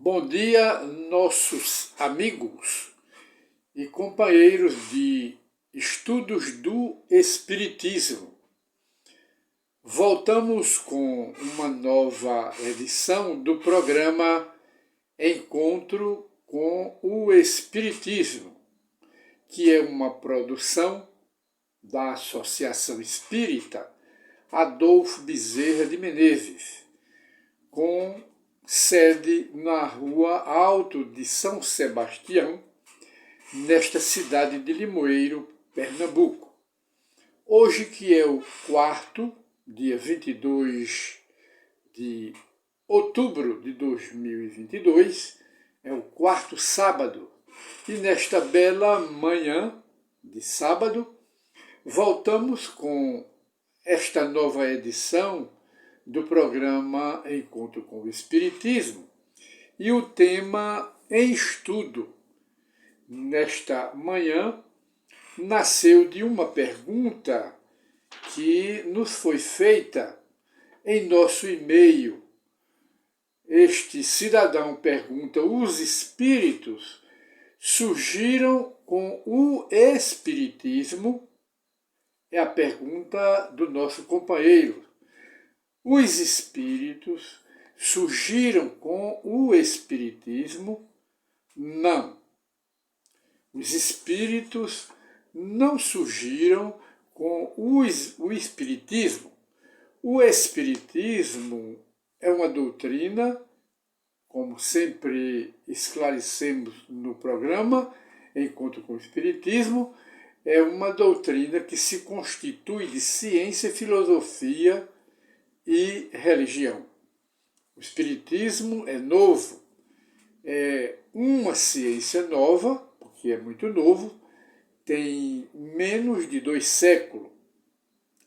Bom dia, nossos amigos e companheiros de estudos do Espiritismo. Voltamos com uma nova edição do programa Encontro com o Espiritismo, que é uma produção da Associação Espírita Adolfo Bezerra de Menezes, com sede na Rua Alto de São Sebastião, nesta cidade de Limoeiro, Pernambuco. Hoje, que é o dia 22 de outubro de 2022, é o quarto sábado, e nesta bela manhã de sábado, voltamos com esta nova edição do programa Encontro com o Espiritismo e o tema em estudo nesta manhã nasceu de uma pergunta que nos foi feita em nosso e-mail. Este cidadão pergunta: os espíritos surgiram com o Espiritismo? É a pergunta do nosso companheiro. Os espíritos surgiram com o Espiritismo? Não. Os espíritos não surgiram com o Espiritismo. O Espiritismo é uma doutrina, como sempre esclarecemos no programa Encontro com o Espiritismo, é uma doutrina que se constitui de ciência, filosofia e religião. O Espiritismo é novo, é uma ciência nova, porque é muito novo, tem menos de 2 séculos.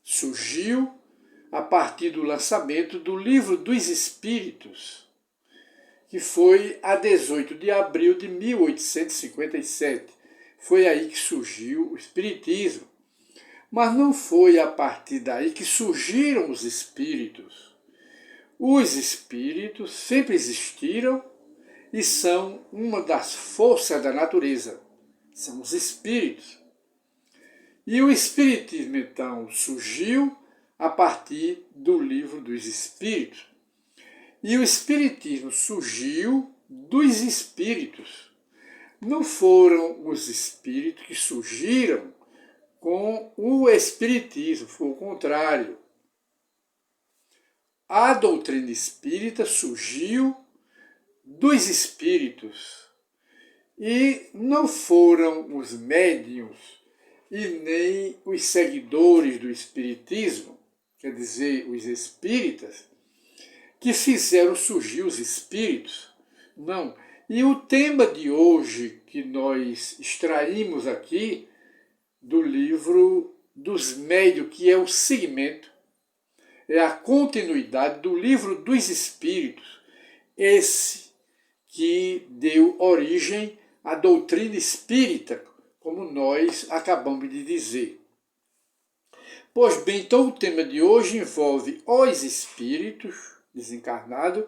Surgiu a partir do lançamento do Livro dos Espíritos, que foi a 18 de abril de 1857. Foi aí que surgiu o Espiritismo. Mas não foi a partir daí que surgiram os espíritos. Os espíritos sempre existiram e são uma das forças da natureza. São os espíritos. E o Espiritismo, então, surgiu a partir do Livro dos Espíritos. E o Espiritismo surgiu dos espíritos. Não foram os espíritos que surgiram com o Espiritismo, foi o contrário. A doutrina espírita surgiu dos espíritos e não foram os médiuns e nem os seguidores do Espiritismo, quer dizer, os espíritas, que fizeram surgir os espíritos. Não. E o tema de hoje que nós extraímos aqui do livro dos médiuns, que é o segmento, é a continuidade do Livro dos Espíritos, esse que deu origem à doutrina espírita, como nós acabamos de dizer. Pois bem, então o tema de hoje envolve os espíritos desencarnados,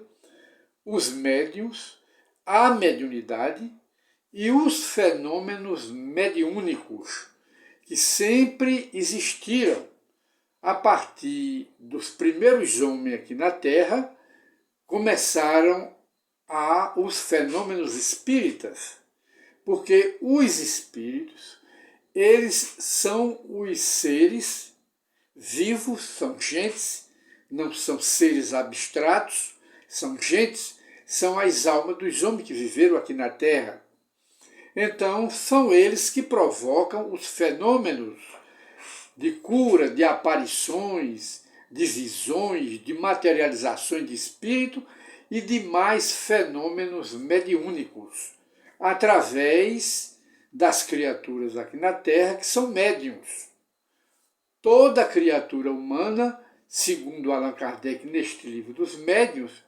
os médiuns, a mediunidade e os fenômenos mediúnicos, que sempre existiram a partir dos primeiros homens aqui na Terra. Começaram os fenômenos espíritas, porque os espíritos, eles são os seres vivos, são gentes, não são seres abstratos, são gentes, são as almas dos homens que viveram aqui na Terra. Então, são eles que provocam os fenômenos de cura, de aparições, de visões, de materializações de espírito e demais fenômenos mediúnicos, através das criaturas aqui na Terra que são médiuns. Toda criatura humana, segundo Allan Kardec neste livro dos médiuns,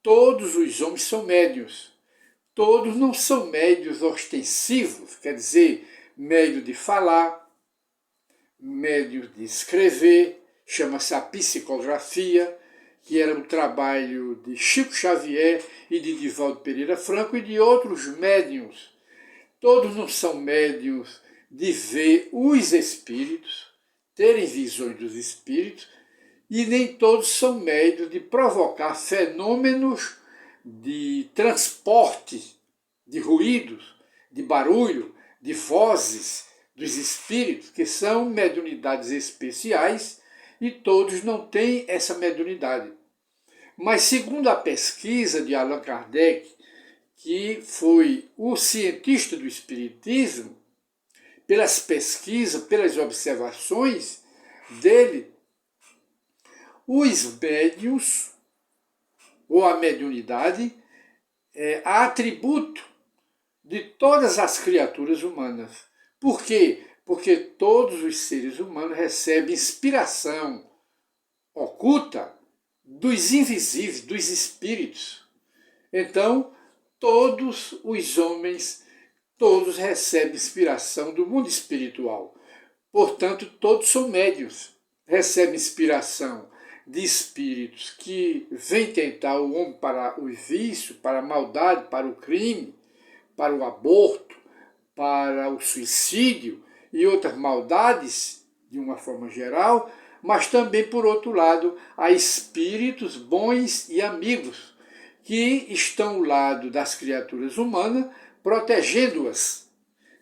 todos os homens são médiuns. Todos não são médiuns ostensivos, quer dizer, médio de falar, médio de escrever, chama-se a psicografia, que era o trabalho de Chico Xavier e de Divaldo Pereira Franco e de outros médiuns. Todos não são médiuns de ver os espíritos, terem visões dos espíritos, e nem todos são médiuns de provocar fenômenos de transporte de ruídos, de barulho, de vozes dos espíritos, que são mediunidades especiais, e todos não têm essa mediunidade. Mas segundo a pesquisa de Allan Kardec, que foi o cientista do espiritismo, pelas pesquisas, pelas observações dele, os médiuns, ou a mediunidade, é atributo de todas as criaturas humanas. Por quê? Porque todos os seres humanos recebem inspiração oculta dos invisíveis, dos espíritos. Então, todos os homens, todos recebem inspiração do mundo espiritual. Portanto, todos são médiuns, recebem inspiração de espíritos que vêm tentar o homem para o vício, para a maldade, para o crime, para o aborto, para o suicídio e outras maldades, de uma forma geral, mas também, por outro lado, há espíritos bons e amigos que estão ao lado das criaturas humanas, protegendo-as,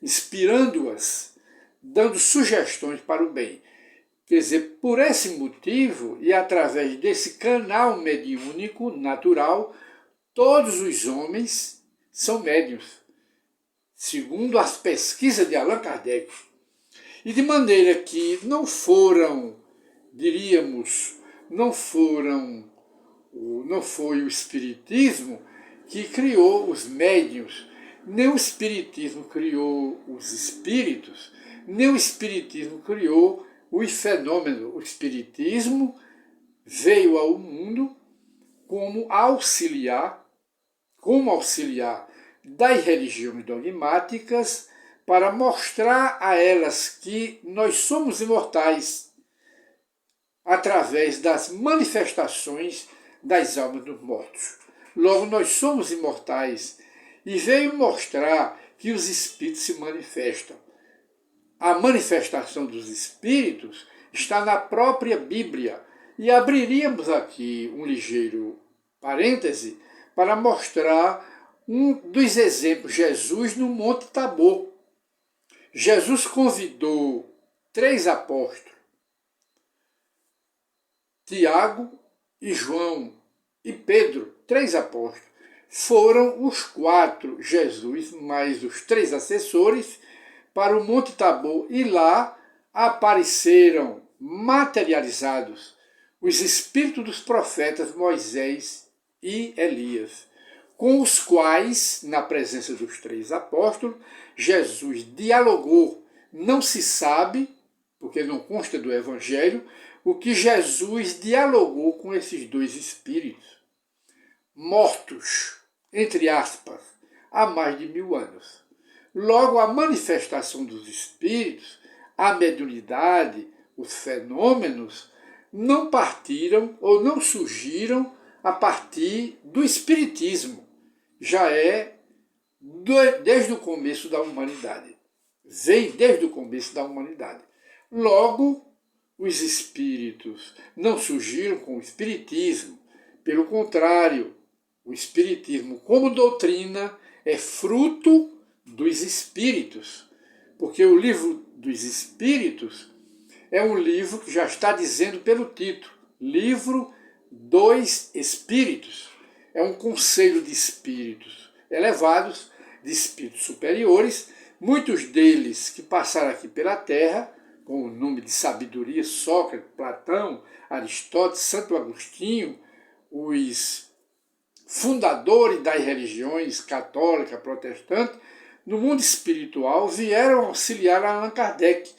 inspirando-as, dando sugestões para o bem. Quer dizer, por esse motivo e através desse canal mediúnico natural, todos os homens são médiuns, segundo as pesquisas de Allan Kardec. E de maneira que não foram, diríamos, não foi o Espiritismo que criou os médiuns, nem o Espiritismo criou os espíritos, nem o Espiritismo criou os fenômenos. O Espiritismo veio ao mundo como auxiliar das religiões dogmáticas, para mostrar a elas que nós somos imortais através das manifestações das almas dos mortos. Logo, nós somos imortais, e veio mostrar que os espíritos se manifestam. A manifestação dos espíritos está na própria Bíblia. E abriríamos aqui um ligeiro parêntese para mostrar um dos exemplos, Jesus no Monte Tabor. Jesus convidou 3 apóstolos, Tiago e João e Pedro, 3 apóstolos. Foram os 4, Jesus mais os 3 assessores, para o Monte Tabor, e lá apareceram materializados os espíritos dos profetas Moisés e Elias, com os quais, na presença dos 3 apóstolos, Jesus dialogou. Não se sabe, porque não consta do Evangelho, o que Jesus dialogou com esses 2 espíritos, mortos, entre aspas, há mais de 1000 anos. Logo, a manifestação dos espíritos, a mediunidade, os fenômenos, não partiram ou não surgiram a partir do Espiritismo. Já é desde o começo da humanidade. Vem desde o começo da humanidade. Logo, os espíritos não surgiram com o Espiritismo. Pelo contrário, o Espiritismo, como doutrina, é fruto dos espíritos. Porque o livro dos Espíritos é um livro que já está dizendo pelo título, Livro dos Espíritos. É um conselho de espíritos elevados, de espíritos superiores, muitos deles que passaram aqui pela Terra, com o nome de sabedoria, Sócrates, Platão, Aristóteles, Santo Agostinho, os fundadores das religiões católica, protestante, no mundo espiritual vieram auxiliar Allan Kardec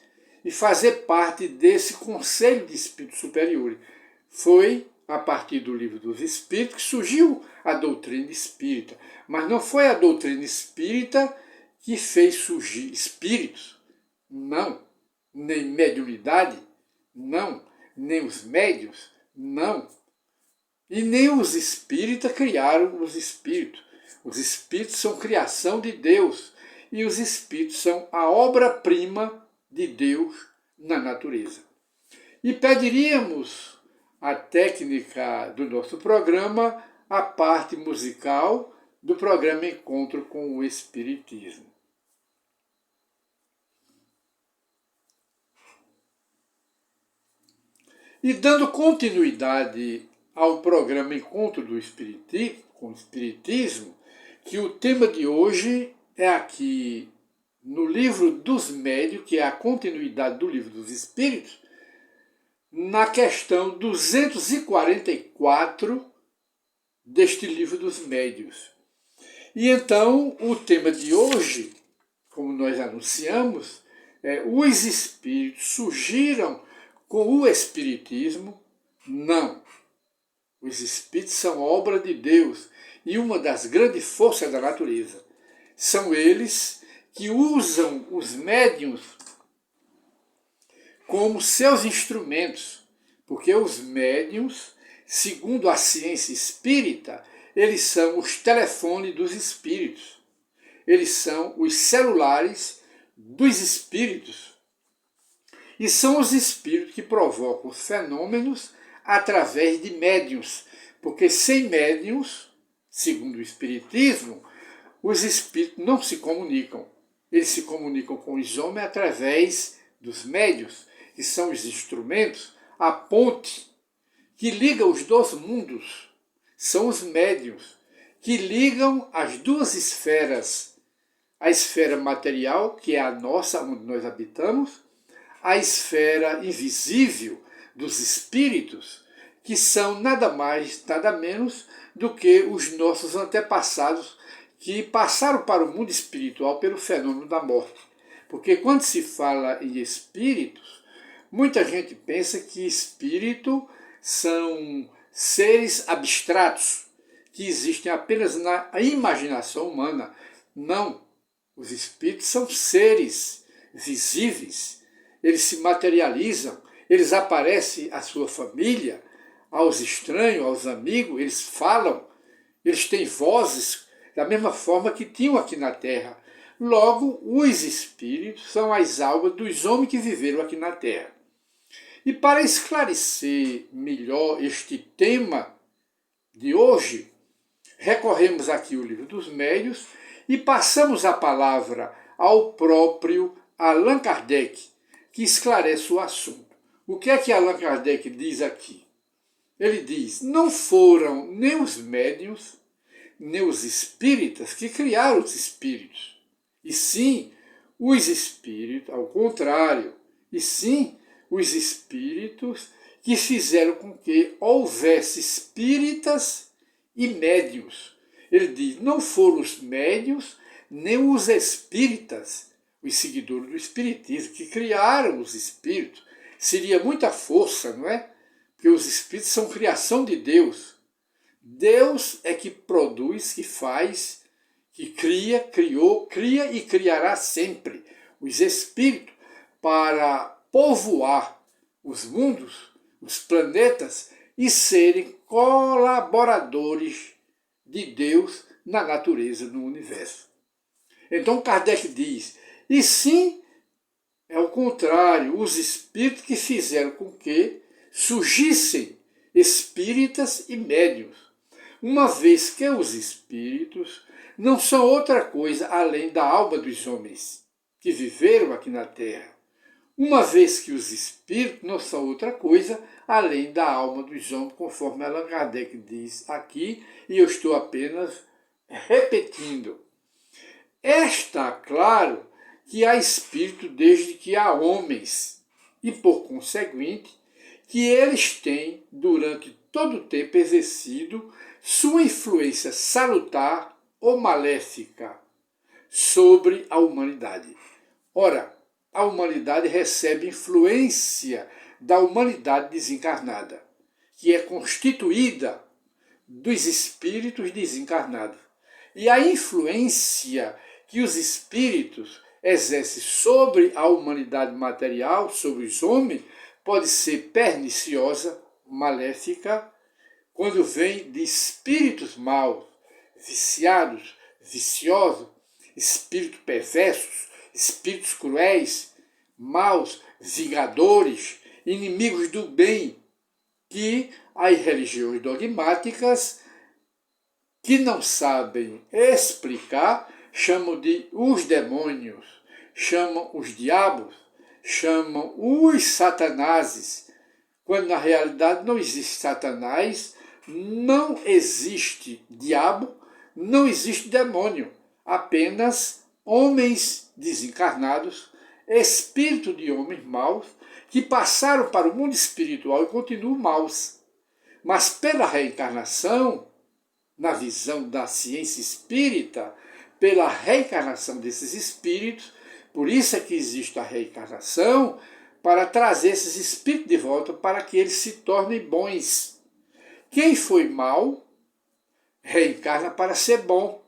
e fazer parte desse conselho de espíritos superiores. Foi a partir do Livro dos Espíritos que surgiu a doutrina espírita. Mas não foi a doutrina espírita que fez surgir espíritos. Não. Nem mediunidade. Não. Nem os médiuns. Não. E nem os espíritas criaram os espíritos. Os espíritos são criação de Deus. E os espíritos são a obra-prima de Deus na natureza. E pediríamos a técnica do nosso programa, a parte musical do programa Encontro com o Espiritismo. E dando continuidade ao programa Encontro com o Espiritismo, que o tema de hoje é aqui no Livro dos Médiuns, que é a continuidade do Livro dos Espíritos, na questão 244 deste Livro dos Médiuns. E então o tema de hoje, como nós anunciamos, é: os espíritos surgiram com o Espiritismo? Não. Os espíritos são obra de Deus e uma das grandes forças da natureza. São eles que usam os médiuns como seus instrumentos, porque os médiuns, segundo a ciência espírita, eles são os telefones dos espíritos. Eles são os celulares dos espíritos. E são os espíritos que provocam os fenômenos através de médiuns, porque sem médiuns, segundo o espiritismo, os espíritos não se comunicam. Eles se comunicam com os homens através dos médiuns, que são os instrumentos, a ponte que liga os dois mundos. São os médiuns que ligam as duas esferas, a esfera material, que é a nossa, onde nós habitamos, a esfera invisível dos espíritos, que são nada mais, nada menos do que os nossos antepassados que passaram para o mundo espiritual pelo fenômeno da morte. Porque quando se fala em espíritos, muita gente pensa que espírito são seres abstratos, que existem apenas na imaginação humana. Não. Os espíritos são seres visíveis. Eles se materializam, eles aparecem à sua família, aos estranhos, aos amigos, eles falam, eles têm vozes da mesma forma que tinham aqui na Terra. Logo, os espíritos são as almas dos homens que viveram aqui na Terra. E para esclarecer melhor este tema de hoje, recorremos aqui ao Livro dos Médiuns e passamos a palavra ao próprio Allan Kardec, que esclarece o assunto. O que é que Allan Kardec diz aqui? Ele diz: não foram nem os médiuns, nem os espíritas que criaram os espíritos, e sim os espíritos, ao contrário, e sim os espíritos que fizeram com que houvesse espíritas e médiuns. Ele diz: não foram os médiuns nem os espíritas, os seguidores do espiritismo, que criaram os espíritos. Seria muita força, não é? Porque os espíritos são criação de Deus. Deus é que produz, que faz, que cria, criou, cria e criará sempre os espíritos para povoar os mundos, os planetas e serem colaboradores de Deus na natureza, no universo. Então Kardec diz: e sim, é o contrário, os espíritos que fizeram com que surgissem espíritas e médiuns, uma vez que os espíritos não são outra coisa além da alma dos homens que viveram aqui na Terra, uma vez que os espíritos não são outra coisa além da alma dos homens, conforme Allan Kardec diz aqui, e eu estou apenas repetindo. Está claro que há espírito desde que há homens, e por conseguinte, que eles têm, durante todo o tempo, exercido sua influência salutar ou maléfica sobre a humanidade. Ora, a humanidade recebe influência da humanidade desencarnada, que é constituída dos espíritos desencarnados. E a influência que os espíritos exercem sobre a humanidade material, sobre os homens, pode ser perniciosa, maléfica, quando vem de espíritos maus, viciados, viciosos, espíritos perversos, espíritos cruéis, maus, vingadores, inimigos do bem, que as religiões dogmáticas, que não sabem explicar, chamam de os demônios, chamam os diabos, chamam os satanases, quando na realidade não existe Satanás, não existe diabo, não existe demônio, apenas homens desencarnados, espírito de homens maus, que passaram para o mundo espiritual e continuam maus. Mas pela reencarnação, na visão da ciência espírita, pela reencarnação desses espíritos, por isso é que existe a reencarnação, para trazer esses espíritos de volta para que eles se tornem bons. Quem foi mal, reencarna para ser bom.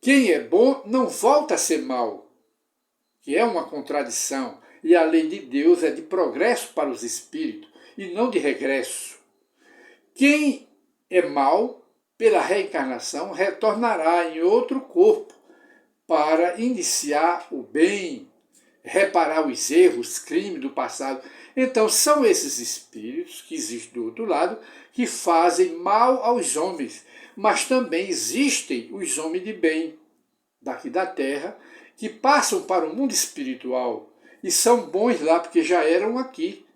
Quem é bom não volta a ser mal, que é uma contradição. E a lei de Deus é de progresso para os espíritos e não de regresso. Quem é mal, pela reencarnação, retornará em outro corpo para iniciar o bem, reparar os erros, os crimes do passado. Então são esses espíritos que existem do outro lado que fazem mal aos homens, mas também existem os homens de bem daqui da Terra que passam para o mundo espiritual e são bons lá porque já eram aqui.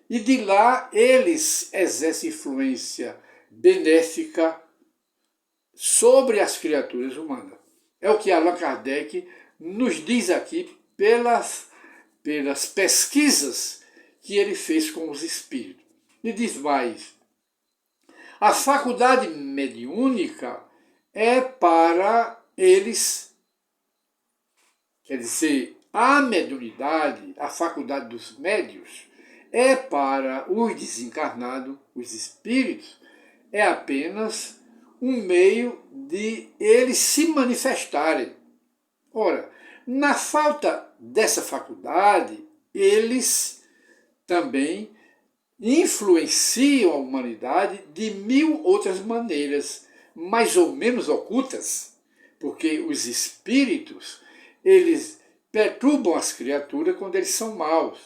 E de lá eles exercem influência benéfica sobre as criaturas humanas. É o que Allan Kardec nos diz aqui pelas pesquisas que ele fez com os espíritos. E diz mais, a faculdade mediúnica é para eles, quer dizer, a mediunidade, a faculdade dos médios, é para os desencarnados, os espíritos, é apenas um meio de eles se manifestarem. Ora, na falta dessa faculdade, eles também influenciam a humanidade de 1000 outras maneiras, mais ou menos ocultas, porque os espíritos, eles perturbam as criaturas quando eles são maus,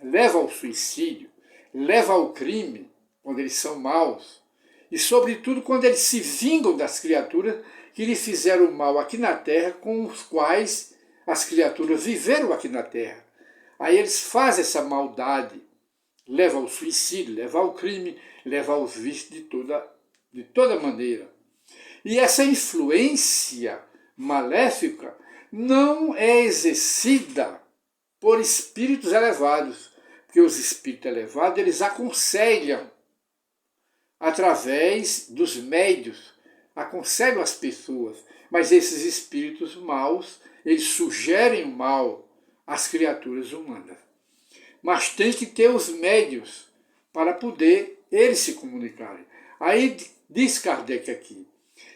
levam ao suicídio, levam ao crime quando eles são maus, e sobretudo quando eles se vingam das criaturas que lhe fizeram mal aqui na Terra, com os quais as criaturas viveram aqui na Terra. Aí eles fazem essa maldade, levam ao suicídio, levam ao crime, levam aos vícios de toda maneira. E essa influência maléfica não é exercida por espíritos elevados, porque os espíritos elevados eles aconselham através dos médios, aconselham as pessoas, mas esses espíritos maus, eles sugerem o mal às criaturas humanas. Mas tem que ter os médios para poder eles se comunicarem. Aí diz Kardec aqui,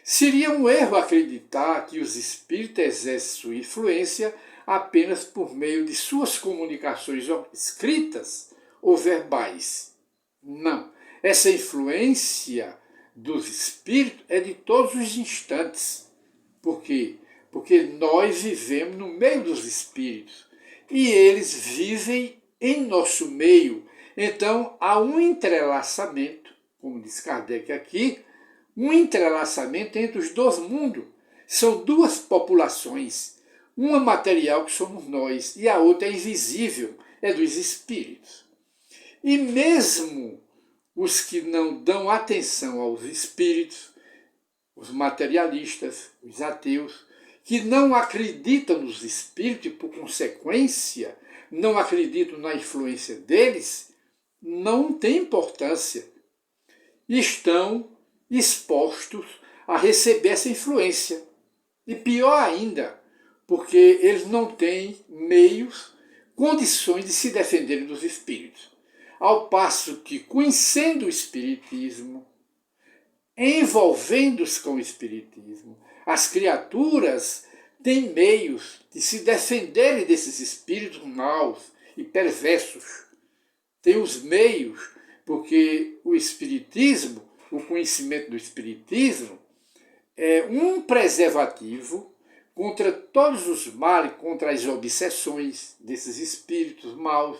seria um erro acreditar que os espíritos exercem sua influência apenas por meio de suas comunicações escritas ou verbais. Não. Essa influência dos espíritos é de todos os instantes. Por quê? Porque nós vivemos no meio dos espíritos e eles vivem em nosso meio. Então há um entrelaçamento, como diz Kardec aqui, um entrelaçamento entre os dois mundos. São duas populações, uma material que somos nós e a outra é invisível, é dos espíritos. E mesmo os que não dão atenção aos espíritos, os materialistas, os ateus, que não acreditam nos espíritos e, por consequência, não acreditam na influência deles, não tem importância. Estão expostos a receber essa influência. E pior ainda, porque eles não têm meios, condições de se defenderem dos espíritos. Ao passo que, conhecendo o espiritismo, envolvendo-se com o espiritismo, as criaturas têm meios de se defenderem desses espíritos maus e perversos. Têm os meios porque o Espiritismo, o conhecimento do Espiritismo, é um preservativo contra todos os males, contra as obsessões desses espíritos maus,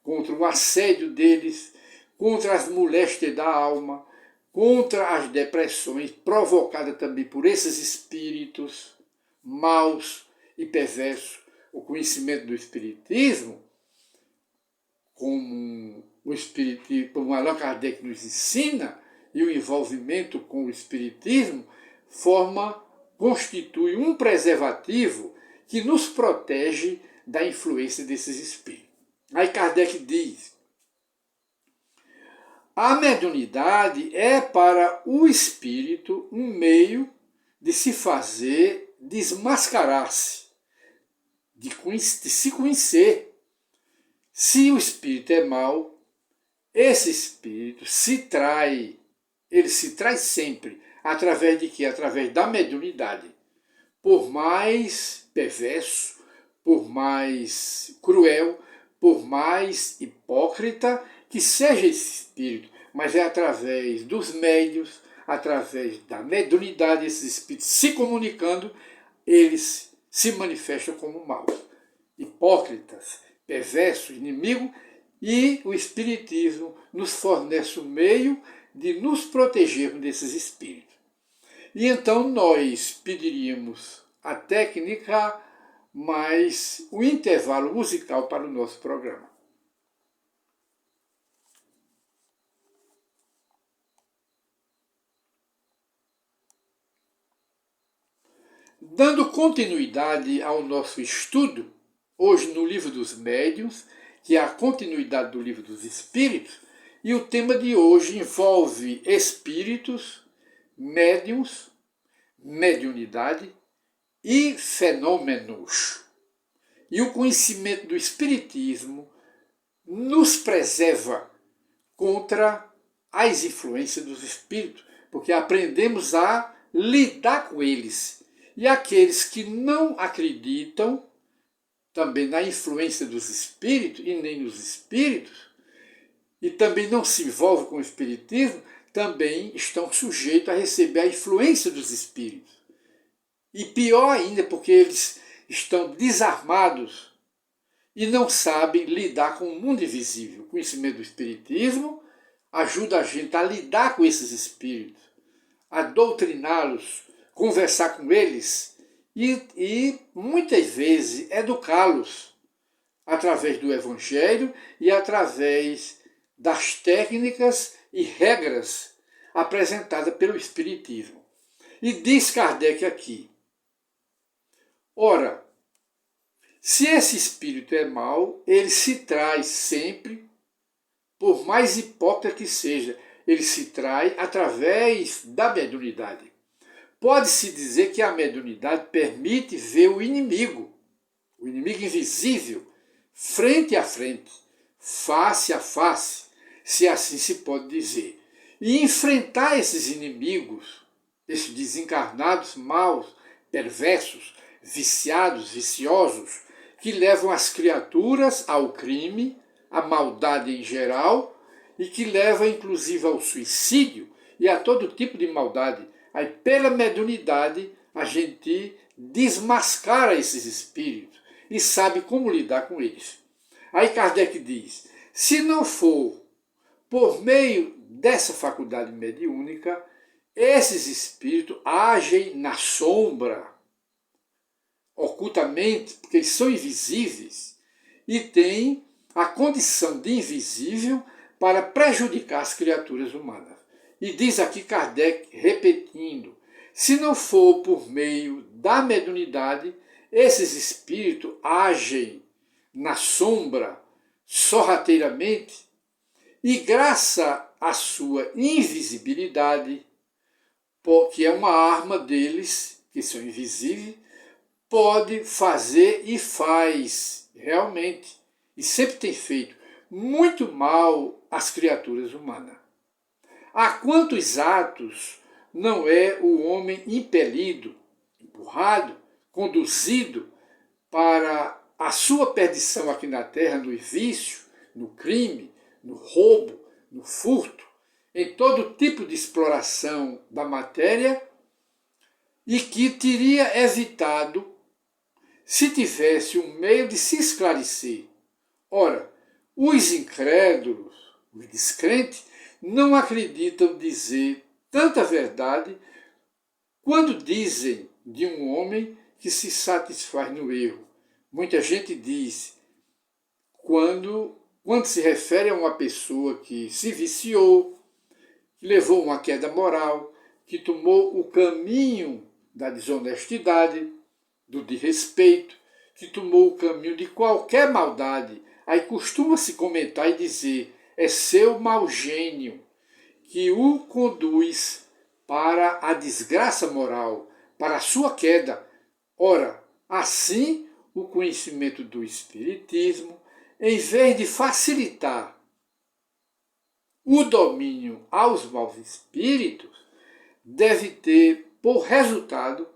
contra o assédio deles, contra as moléstias da alma, contra as depressões provocadas também por esses espíritos maus e perversos. O conhecimento do Espiritismo, como como Allan Kardec nos ensina, e o envolvimento com o Espiritismo, constitui um preservativo que nos protege da influência desses espíritos. Aí Kardec diz: a mediunidade é para o espírito um meio de se fazer desmascarar-se, de se conhecer. Se o espírito é mau, esse espírito ele se trai sempre. Através de quê? Através da mediunidade. Por mais perverso, por mais cruel, por mais hipócrita que seja esse espírito, mas é através dos médios, através da mediunidade, esses espíritos se comunicando, eles se manifestam como maus, hipócritas, perversos, inimigos, e o Espiritismo nos fornece o meio de nos protegermos desses espíritos. E então nós pediríamos a técnica mais o intervalo musical para o nosso programa. Dando continuidade ao nosso estudo, hoje no Livro dos Médiuns, que é a continuidade do Livro dos Espíritos, e o tema de hoje envolve espíritos, médiuns, mediunidade e fenômenos. E o conhecimento do Espiritismo nos preserva contra as influências dos espíritos, porque aprendemos a lidar com eles. E aqueles que não acreditam também na influência dos espíritos e nem nos espíritos, e também não se envolvem com o espiritismo, também estão sujeitos a receber a influência dos espíritos. E pior ainda, porque eles estão desarmados e não sabem lidar com o mundo invisível. O conhecimento do espiritismo ajuda a gente a lidar com esses espíritos, a doutriná-los, conversar com eles e muitas vezes educá-los através do Evangelho e através das técnicas e regras apresentadas pelo Espiritismo. E diz Kardec aqui: ora, se esse espírito é mau, ele se traz sempre, por mais hipócrita que seja, ele se trai através da mediunidade. Pode-se dizer que a mediunidade permite ver o inimigo invisível, frente a frente, face a face, se assim se pode dizer, e enfrentar esses inimigos, esses desencarnados maus, perversos, viciados, viciosos, que levam as criaturas ao crime, à maldade em geral, e que levam inclusive ao suicídio e a todo tipo de maldade. Aí, pela mediunidade, a gente desmascara esses espíritos e sabe como lidar com eles. Aí Kardec diz: se não for por meio dessa faculdade mediúnica, esses espíritos agem na sombra, ocultamente, porque eles são invisíveis e têm a condição de invisível para prejudicar as criaturas humanas. E diz aqui Kardec, repetindo: se não for por meio da mediunidade, esses espíritos agem na sombra, sorrateiramente, e graças à sua invisibilidade, que é uma arma deles, que são invisíveis, pode fazer e faz realmente, e sempre tem feito, muito mal às criaturas humanas. A quantos atos não é o homem impelido, empurrado, conduzido para a sua perdição aqui na terra, no vício, no crime, no roubo, no furto, em todo tipo de exploração da matéria e que teria evitado se tivesse um meio de se esclarecer. Ora, os incrédulos, os descrentes, não acreditam dizer tanta verdade quando dizem de um homem que se satisfaz no erro. Muita gente diz, quando se refere a uma pessoa que se viciou, que levou uma queda moral, que tomou o caminho da desonestidade, do desrespeito, que tomou o caminho de qualquer maldade. Aí costuma-se comentar e dizer, é seu mau gênio que o conduz para a desgraça moral, para a sua queda. Ora, assim, o conhecimento do Espiritismo, em vez de facilitar o domínio aos maus espíritos, deve ter por resultado,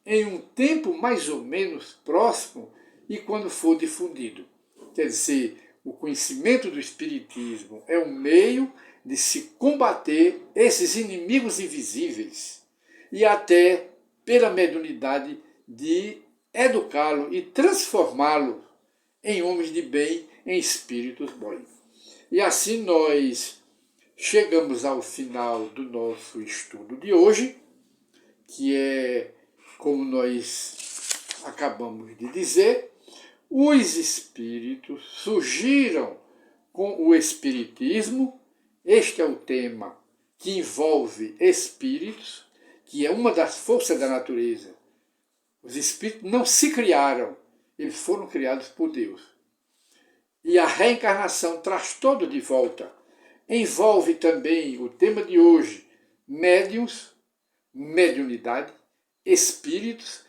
em um tempo mais ou menos próximo e quando for difundido. Quer dizer, o conhecimento do Espiritismo é um meio de se combater esses inimigos invisíveis e até, pela mediunidade, de educá-lo e transformá-lo em homens de bem, em espíritos bons. E assim nós chegamos ao final do nosso estudo de hoje, que é, como nós acabamos de dizer, os espíritos surgiram com o Espiritismo. Este é o tema que envolve espíritos, que é uma das forças da natureza. Os espíritos não se criaram, eles foram criados por Deus. E a reencarnação traz todo de volta. Envolve também o tema de hoje, médiuns, mediunidade, espíritos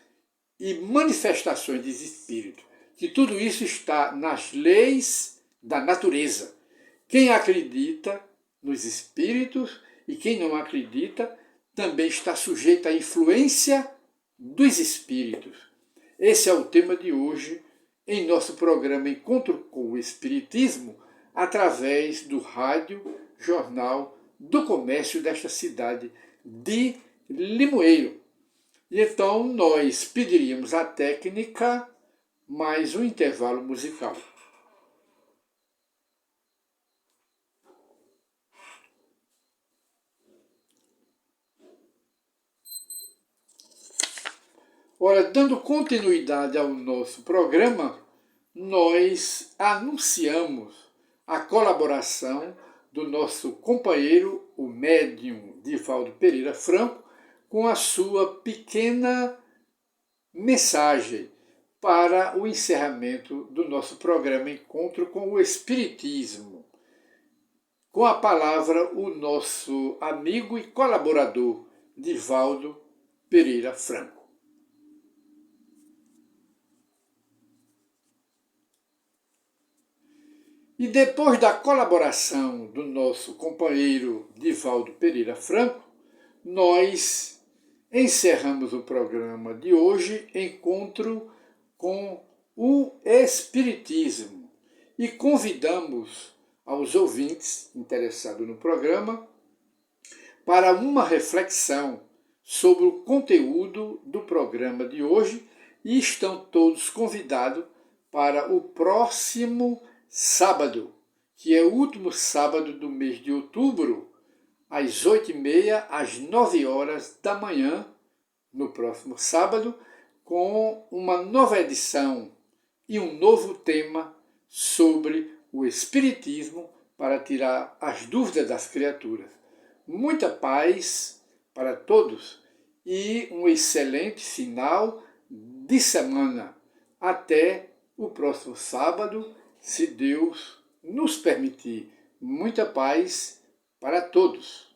e manifestações de espírito. Que tudo isso está nas leis da natureza. Quem acredita nos espíritos e quem não acredita também está sujeito à influência dos espíritos. Esse é o tema de hoje em nosso programa Encontro com o Espiritismo, através do rádio Jornal do Comércio desta cidade de Limoeiro. E então nós pediríamos à técnica mais um intervalo musical. Ora, dando continuidade ao nosso programa, nós anunciamos a colaboração do nosso companheiro, o médium Divaldo Pereira Franco, com a sua pequena mensagem para o encerramento do nosso programa Encontro com o Espiritismo. Com a palavra, o nosso amigo e colaborador, Divaldo Pereira Franco. E depois da colaboração do nosso companheiro Divaldo Pereira Franco, nós encerramos o programa de hoje, Encontro com o Espiritismo, e convidamos aos ouvintes interessados no programa para uma reflexão sobre o conteúdo do programa de hoje, e estão todos convidados para o próximo sábado, que é o último sábado do mês de outubro, às 8h30, às 9h da manhã, no próximo sábado, com uma nova edição e um novo tema sobre o Espiritismo para tirar as dúvidas das criaturas. Muita paz para todos e um excelente final de semana. Até o próximo sábado, se Deus nos permitir. Muita paz para todos.